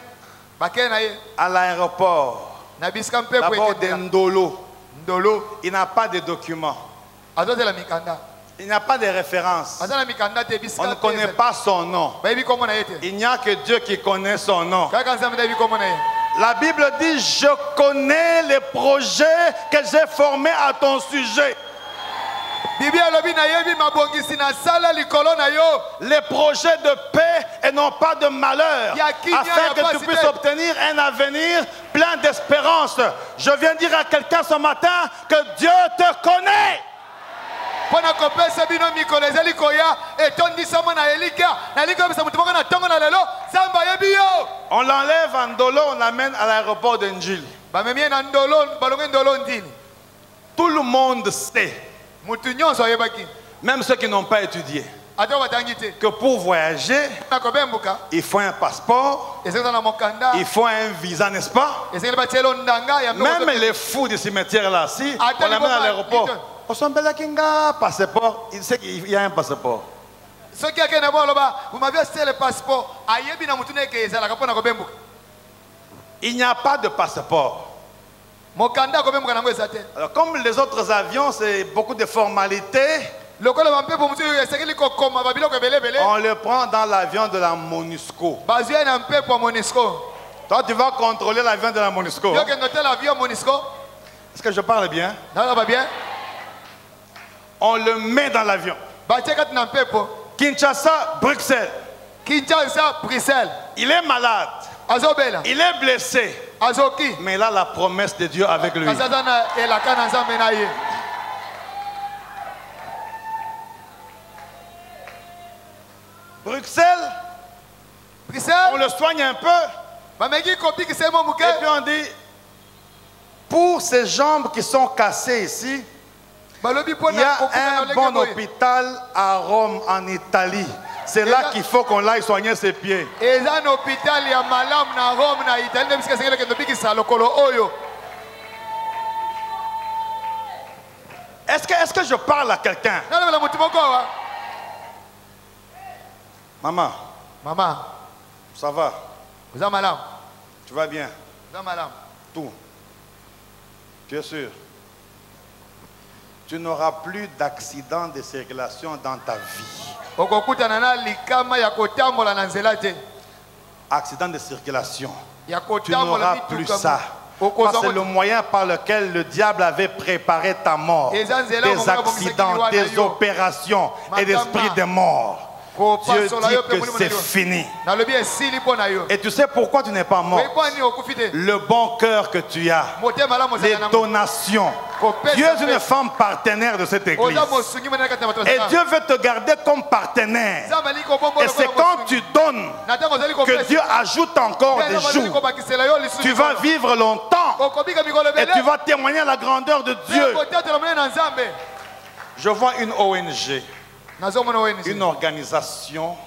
à l'aéroport, d'abord d'Ndolo. Il n'a pas de documents. Il n'y a pas de référence. On ne connaît pas son nom. Il n'y a que Dieu qui connaît son nom. La Bible dit, je connais les projets que j'ai formés à ton sujet. Les projets de paix et non pas de malheur, afin que tu puisses obtenir un avenir plein d'espérance. Je viens dire à quelqu'un ce matin que Dieu te connaît. On l'enlève en Ndolo, on l'amène à l'aéroport de Njili. Tout le monde sait, même ceux qui n'ont pas étudié, que pour voyager, il faut un passeport, il faut un visa, n'est-ce pas? Même les fous du cimetière là, si on l'amène à l'aéroport, on s'en bat un passeport, il sait qu'il y a un passeport. Il n'y a pas de passeport. Alors, comme les autres avions, c'est beaucoup de formalités. On le prend dans l'avion de la MONUSCO. Toi, tu vas contrôler l'avion de la MONUSCO. Est-ce que je parle bien? On le met dans l'avion. Kinshasa, Bruxelles. Il est malade. Il est blessé. Mais il a la promesse de Dieu avec lui. Bruxelles, on le soigne un peu. Et puis on dit, pour ces jambes qui sont cassées ici, il y a un bon hôpital à Rome, en Italie. C'est là qu'il faut qu'on aille soigner ses pieds. Est-ce que je parle à quelqu'un? Maman. Ça va? Tu vas bien? Tout. Tu es sûr? Tu n'auras plus d'accident de circulation dans ta vie. Accident de circulation. Tu n'auras plus ça. C'est le moyen par lequel le diable avait préparé ta mort. Des accidents, des opérations et l'esprit de mort. Dieu dit que c'est fini. Et tu sais pourquoi tu n'es pas mort? Le bon cœur que tu as, les donations. Dieu est une femme partenaire de cette église. Et Dieu veut te garder comme partenaire. Et c'est quand tu donnes que Dieu ajoute encore des jours. Tu vas vivre longtemps. Et tu vas témoigner la grandeur de Dieu. Je vois une ONG. Une organisation.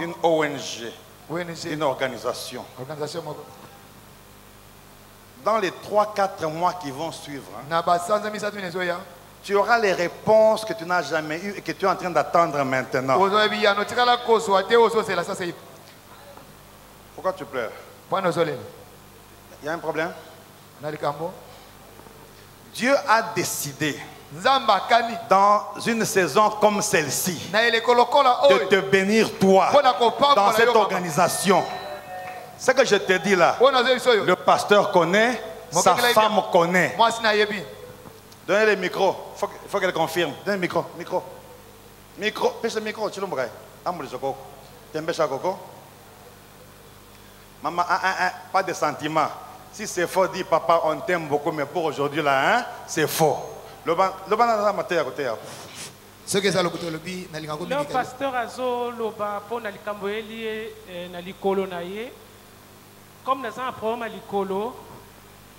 Une ONG. Une organisation. Dans les 3-4 mois qui vont suivre, tu auras les réponses que tu n'as jamais eues et que tu es en train d'attendre maintenant. Pourquoi tu pleures? Il y a un problème? Dieu a décidé, dans une saison comme celle-ci, de te bénir toi, dans cette organisation. Ce que je te dis là, le pasteur connaît, sa femme connaît. Donnez le micro, il faut qu'elle confirme. Donnez le micro, micro, pêche le micro, tu l'as maman, pas de sentiments. Si c'est faux, dis papa, on t'aime beaucoup, mais pour aujourd'hui là, hein, c'est faux. Le pasteur Azo Loba pour Nalikamboeli na likolo na ye. Comme nous avons un problème à likolo,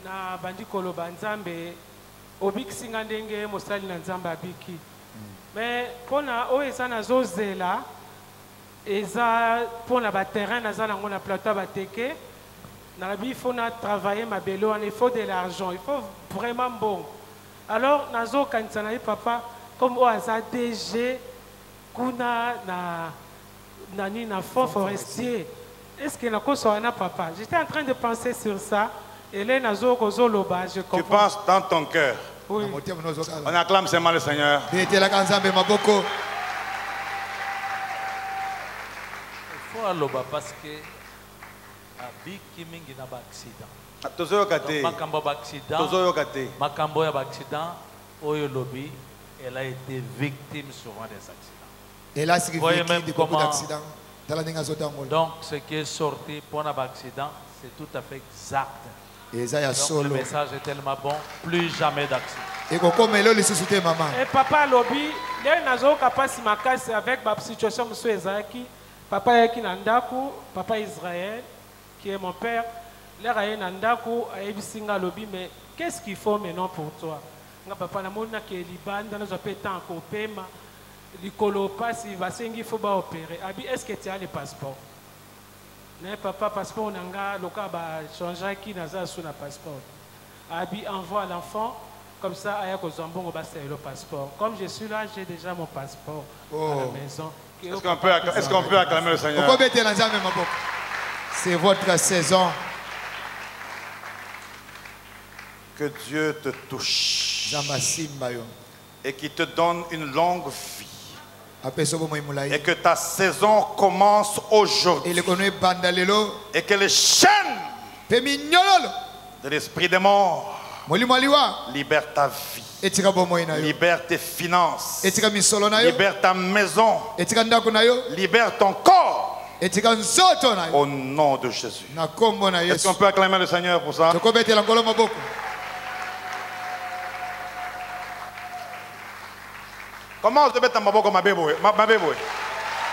na bandi kolo banzambe, obik singandenge mosali na nzamba biki. Mais pour na oeza na zozela, eza pour na ba terrain na zala ngona plateau bateke. Il faut travailler ma belle, il faut de l'argent, il faut vraiment bon. Alors, nazo kansana papa, comme au hasard DG, kuna na fonds forestier. Est-ce que na kosoana papa? J'étais en train de penser sur ça. Et là, nazo kozo loba, je comprends. Tu penses dans ton cœur. Oui. On acclame seulement le Seigneur. Il faut loba parce que biki mingi na ba accident. Makambo ya ba accident oyo lobi, elle a été victime souvent des accidents. Elle a subi beaucoup d'accidents. Donc ce qui est sorti pour un accident, c'est tout à fait exact. Donc, le message est tellement bon, plus jamais d'accident. Et papa lobi, les nazo kapasi makasi avec ma situation monsieur Ezaki, papa yaki nandaku, papa Israël qui est mon père, l'air à Nandaku, à Ebisinga Lobby, mais qu'est-ce qu'il faut maintenant pour toi? Papa Namona qui est Liban, dans nos appétents, Kopema, Licolo passe, il va s'engager, il faut opérer. Abi, est-ce que tu as le passeport? Non, papa, passeport, Nanga, le cas va changer qui n'a pas sur le passeport. Abi, envoie l'enfant, comme ça, à Yakozambon, on va faire le passeport. Comme je suis là, j'ai déjà mon passeport à la maison. Est-ce qu'on peut acclamer le Seigneur? C'est votre saison. Que Dieu te touche et qu'il te donne une longue vie et que ta saison commence aujourd'hui et que les chaînes de l'esprit des morts libèrent ta vie, libère tes finances, libère ta maison, libère ton corps. Au nom de Jésus. Est-ce qu'on peut acclamer le Seigneur pour ça? Comment vous mettez ma bébé?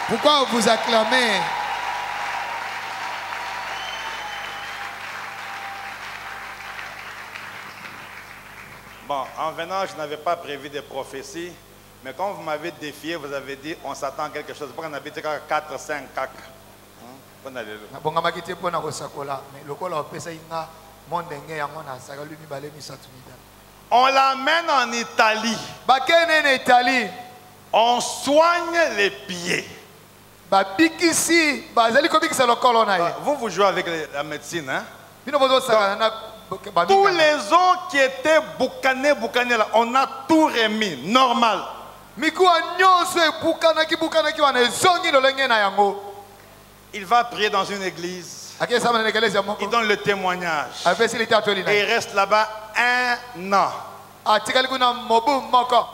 Pourquoi vous acclamez? Bon, en venant, je n'avais pas prévu des prophéties, mais quand vous m'avez défié, vous avez dit on s'attend à quelque chose. Pourquoi on habite 4, 5, 4? On l'amène en Italie. On soigne les pieds. Vous jouez avec la médecine, hein? Tous les os qui étaient boucanés là, on a tout remis, normal. Il va prier dans une église. Il donne le témoignage. Et il reste là-bas 1 an.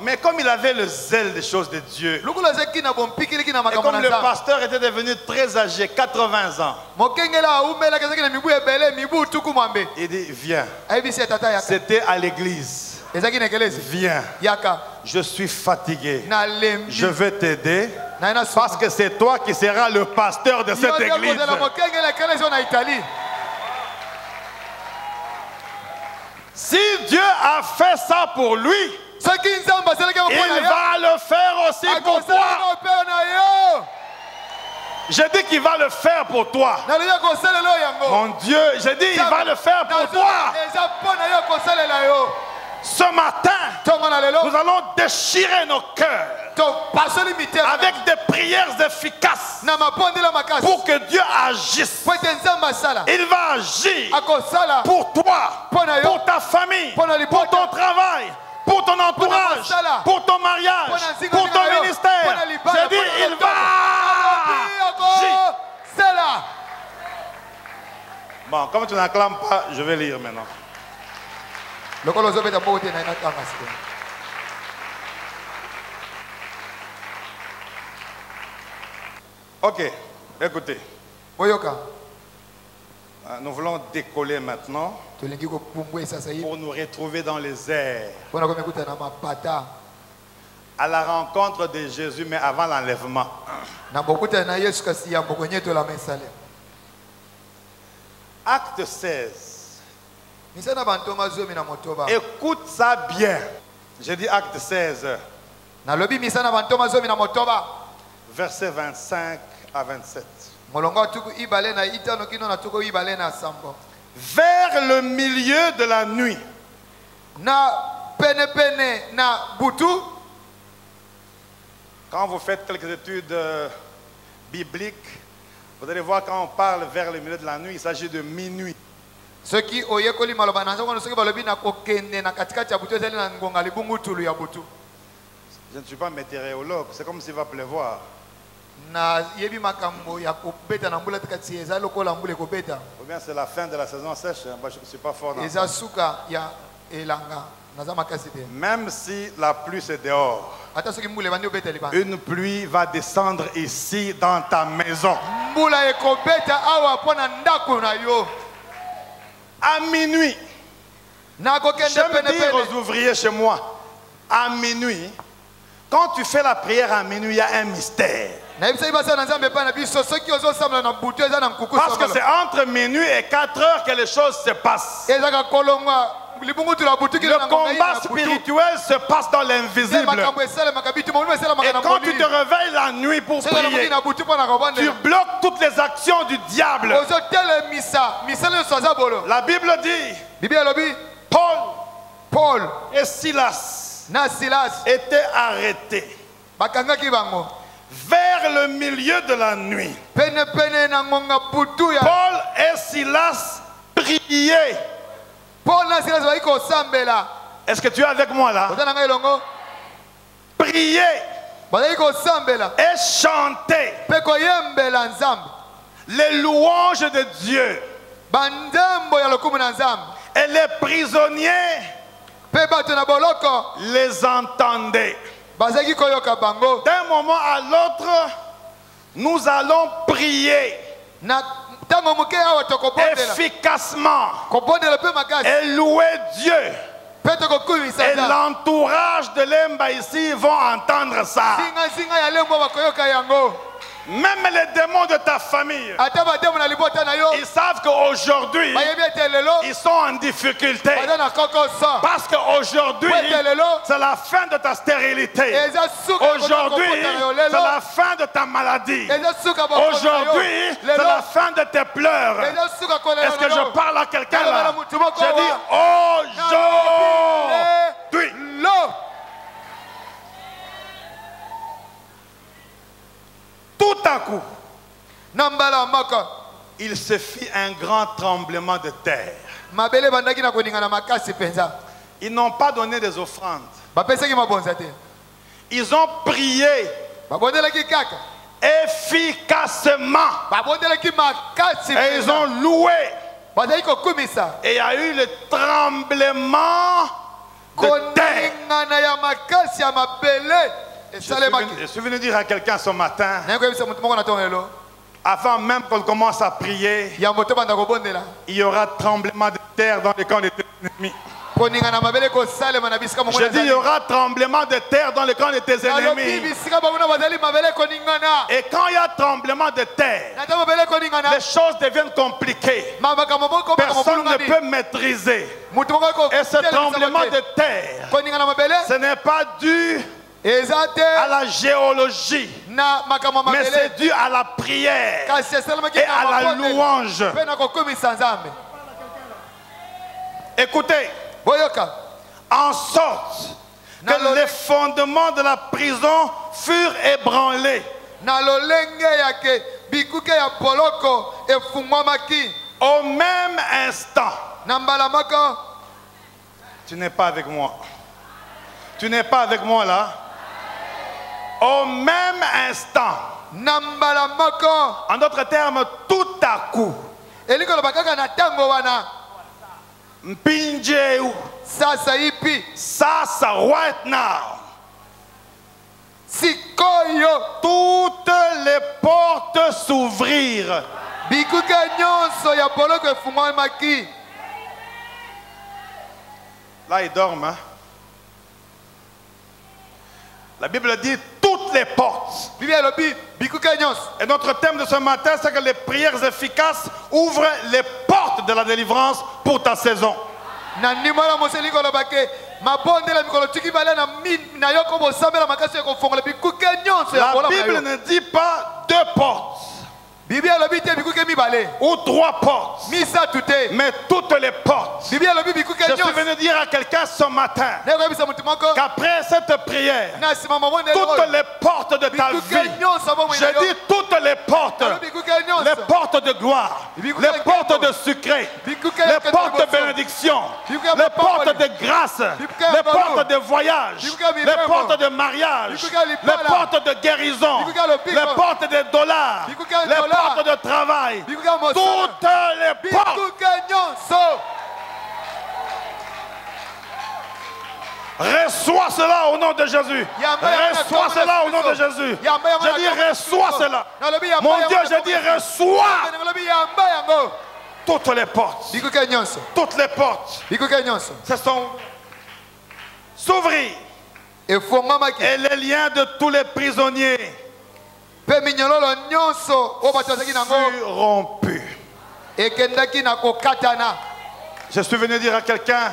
Mais comme il avait le zèle des choses de Dieu, et comme le pasteur était devenu très âgé, 80 ans, il dit, viens. C'était à l'église. Viens. Je suis fatigué. Je vais t'aider. Parce que c'est toi qui seras le pasteur de cette église. Si Dieu a fait ça pour lui, il va le faire aussi pour toi. Je dis qu'il va le faire pour toi. Mon Dieu, je dis il va le faire pour toi. Ce matin, nous allons déchirer nos cœurs avec des prières efficaces pour que Dieu agisse. Il va agir pour toi, pour ta famille, pour ton travail, pour ton entourage, pour ton mariage, pour ton ministère. J'ai dit, il va agir. Bon, comme tu n'acclames pas, je vais lire maintenant. Ok, écoutez. Nous voulons décoller maintenant pour nous retrouver dans les airs, à la rencontre de Jésus, mais avant l'enlèvement. Acte 16. Écoute ça bien. J'ai dit acte 16. Verset 25 à 27. Vers le milieu de la nuit, quand vous faites quelques études bibliques, vous allez voir quand on parle vers le milieu de la nuit, il s'agit de minuit. Je ne suis pas météorologue, c'est comme s'il va pleuvoir. Ou bien c'est la fin de la saison sèche, moi je ne suis pas fort dans ça. Même si la pluie c'est dehors, une pluie va descendre ici dans ta maison. À minuit, j'aime dire aux ouvriers chez moi, à minuit, quand tu fais la prière à minuit, il y a un mystère. Parce que c'est entre minuit et 4 heures que les choses se passent. Le combat spirituel se passe dans l'invisible. Et quand tu te réveilles la nuit pour prier, tu bloques toutes les actions du diable. La Bible dit, Paul et Silas étaient arrêtés vers le milieu de la nuit. Paul et Silas priaient. Est-ce que tu es avec moi là? Prier et chanter les louanges de Dieu. Et les prisonniers les entendaient. D'un moment à l'autre, nous allons prier efficacement et louer Dieu. Et l'entourage de l'Emba ici vont entendre ça. Même les démons de ta famille, ils savent qu'aujourd'hui, ils sont en difficulté. Parce qu'aujourd'hui, c'est la fin de ta stérilité. Aujourd'hui, c'est la fin de ta maladie. Aujourd'hui, c'est la fin de tes pleurs. Est-ce que je parle à quelqu'un là? Je dis aujourd'hui. Tout à coup, il se fit un grand tremblement de terre. Ils n'ont pas donné des offrandes. Ils ont prié efficacement. Et ils ont loué. Et il y a eu le tremblement de terre. Je suis venu dire à quelqu'un ce matin, avant même qu'on commence à prier, il y aura tremblement de terre dans les camps des ennemis. Je dis, il y aura tremblement de terre dans le camp de tes ennemis. Et quand il y a tremblement de terre, les choses deviennent compliquées. Personne ne peut maîtriser. Et ce tremblement de terre, ce n'est pas dû à la géologie, mais c'est dû à la prière et à la louange. Écoutez, en sorte que les fondements de la prison furent ébranlés. Au même instant, tu n'es pas avec moi. Tu n'es pas avec moi là. Au même instant, en d'autres termes, tout à coup, Mpinjeu, sasa right now, toutes les portes s'ouvrirent. Là, ils dorment. Hein? La Bible dit toutes les portes. Et notre thème de ce matin, c'est que les prières efficaces ouvrent les portes de la délivrance pour ta saison. La Bible ne dit pas deux portes ou trois portes, mais toutes les portes. Je suis venu dire à quelqu'un ce matin qu'après cette prière, toutes les portes de ta vie, je dis toutes les portes de gloire, les portes de secret, les portes de bénédiction, les portes de grâce, les portes de voyage, les portes de mariage, les portes de guérison, les portes de dollars, les portes de travail, toutes les portes. Reçois cela au nom de Jésus. Reçois cela au nom de Jésus. Je dis reçois cela. Mon Dieu, je dis reçois. Toutes les portes. Toutes les portes. Ce sont s'ouvrir. Et les liens de tous les prisonniers furent rompus. Je suis venu dire à quelqu'un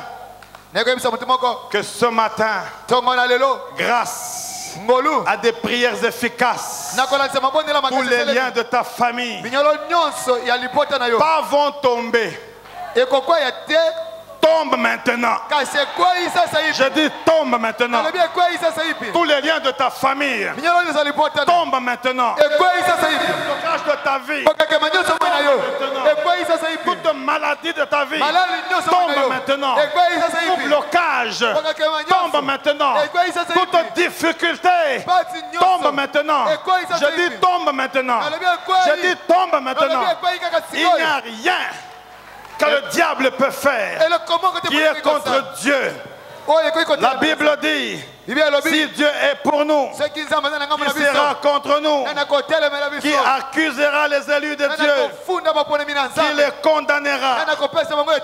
que ce matin, grâce à des prières efficaces, tous les liens de ta famille pas vont tomber. Tombe maintenant. Je dis tombe maintenant. Tous les liens de ta famille tombent maintenant. Le blocage de ta vie toute maladie de ta vie tombe maintenant. Tout blocage tombe maintenant. Toute difficulté tombe maintenant. Je dis tombe maintenant. Je dis tombe maintenant. Il n'y a rien que le diable peut faire qui est contre Dieu. La Bible dit, si Dieu est pour nous, qui sera contre nous? Qui accusera les élus de Dieu? Qui les condamnera?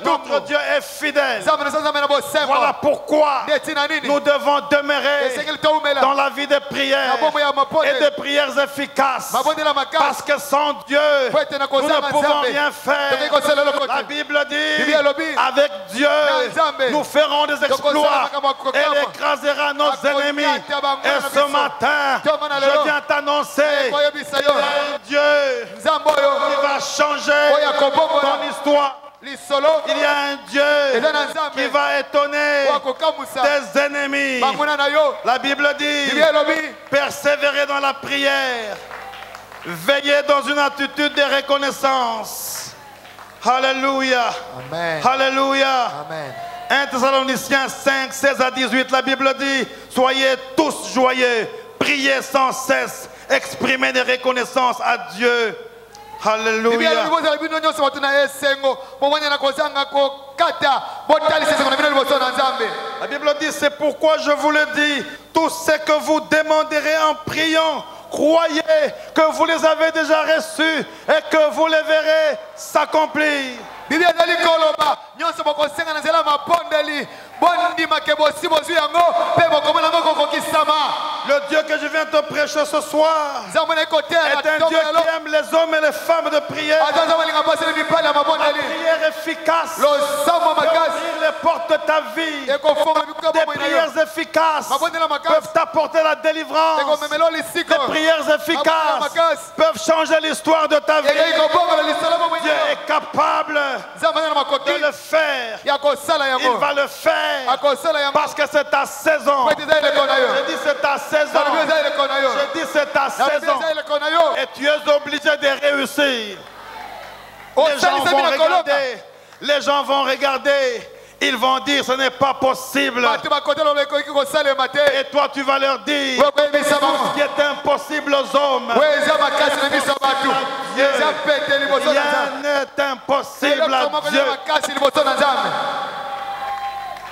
Notre Dieu est fidèle. Voilà pourquoi nous devons demeurer dans la vie de prière et de prières efficaces. Parce que sans Dieu, nous ne pouvons rien faire. La Bible dit, avec Dieu, nous ferons des exploits et il écrasera nos ennemis. Et ce matin, je viens t'annoncer qu'il y a un Dieu qui va changer ton histoire. Il y a un Dieu qui va étonner tes ennemis. La Bible dit, persévérer dans la prière, veiller dans une attitude de reconnaissance. Alléluia. Amen. Alléluia. Amen. 1 Thessaloniciens 5, 16 à 18, la Bible dit, soyez tous joyeux, priez sans cesse, exprimez des reconnaissances à Dieu. Alléluia. La Bible dit, c'est pourquoi je vous le dis, tout ce que vous demanderez en priant, croyez que vous les avez déjà reçus et que vous les verrez s'accomplir. Le Dieu que je viens te prêcher ce soir est un Dieu qui aime les hommes et les femmes de prière. La prière efficace ouvrir les portes de ta vie. Des prières efficaces peuvent t'apporter la délivrance. Des prières efficaces peuvent changer l'histoire de ta vie. Dieu est capable de le faire. Il va le faire parce que c'est ta saison. Je dis c'est ta saison. Je dis c'est ta saison. Et tu es obligé de réussir. Les gens vont regarder. Ils vont dire ce n'est pas possible. Et toi tu vas leur dire ce qui est impossible aux hommes. Rien n'est impossible à Dieu.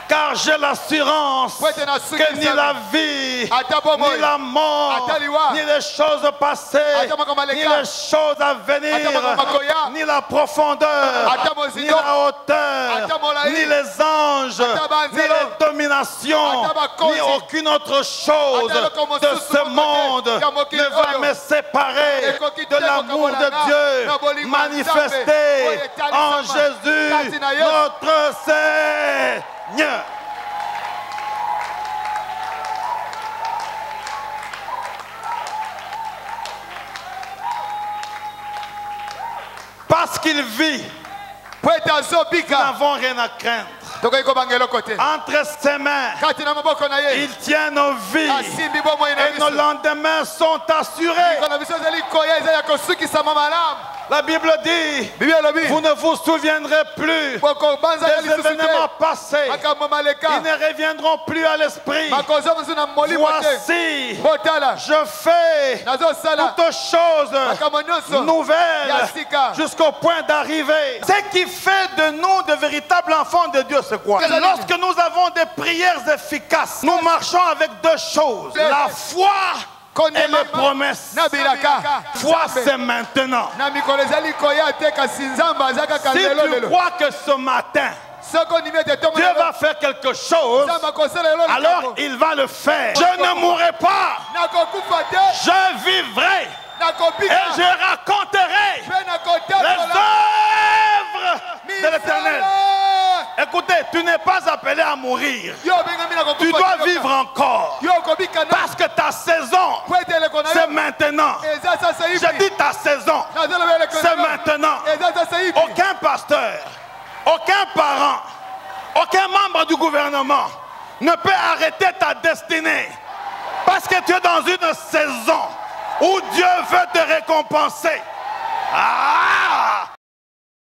Car j'ai l'assurance que ni la vie, ni la mort, ni les choses passées, ni les choses à venir, ni la profondeur, ni la hauteur, ni les anges, ni les dominations, ni aucune autre chose de ce monde ne va me séparer de l'amour de Dieu manifesté en Jésus, notre Seigneur. Parce qu'il vit, nous n'avons rien à craindre. Entre ses mains, il tient nos vies et nos lendemains sont assurés. La Bible dit, vous ne vous souviendrez plus des événements passés. Ils ne reviendront plus à l'esprit. Voici, je fais toutes choses nouvelles jusqu'au point d'arriver. Ce qui fait de nous de véritables enfants de Dieu, c'est quoi? Lorsque nous avons des prières efficaces, nous marchons avec deux choses. La foi et les promesses. Foi, c'est maintenant. Si tu crois que ce matin Dieu va faire quelque chose, alors il va le faire. Je ne mourrai pas, je vivrai et je raconterai les œuvres de l'Éternel. Écoutez, tu n'es pas appelé à mourir. Tu dois vivre encore. Parce que ta saison, c'est maintenant. Je dis ta saison, c'est maintenant. Aucun pasteur, aucun parent, aucun membre du gouvernement ne peut arrêter ta destinée. Parce que tu es dans une saison où Dieu veut te récompenser. Ah!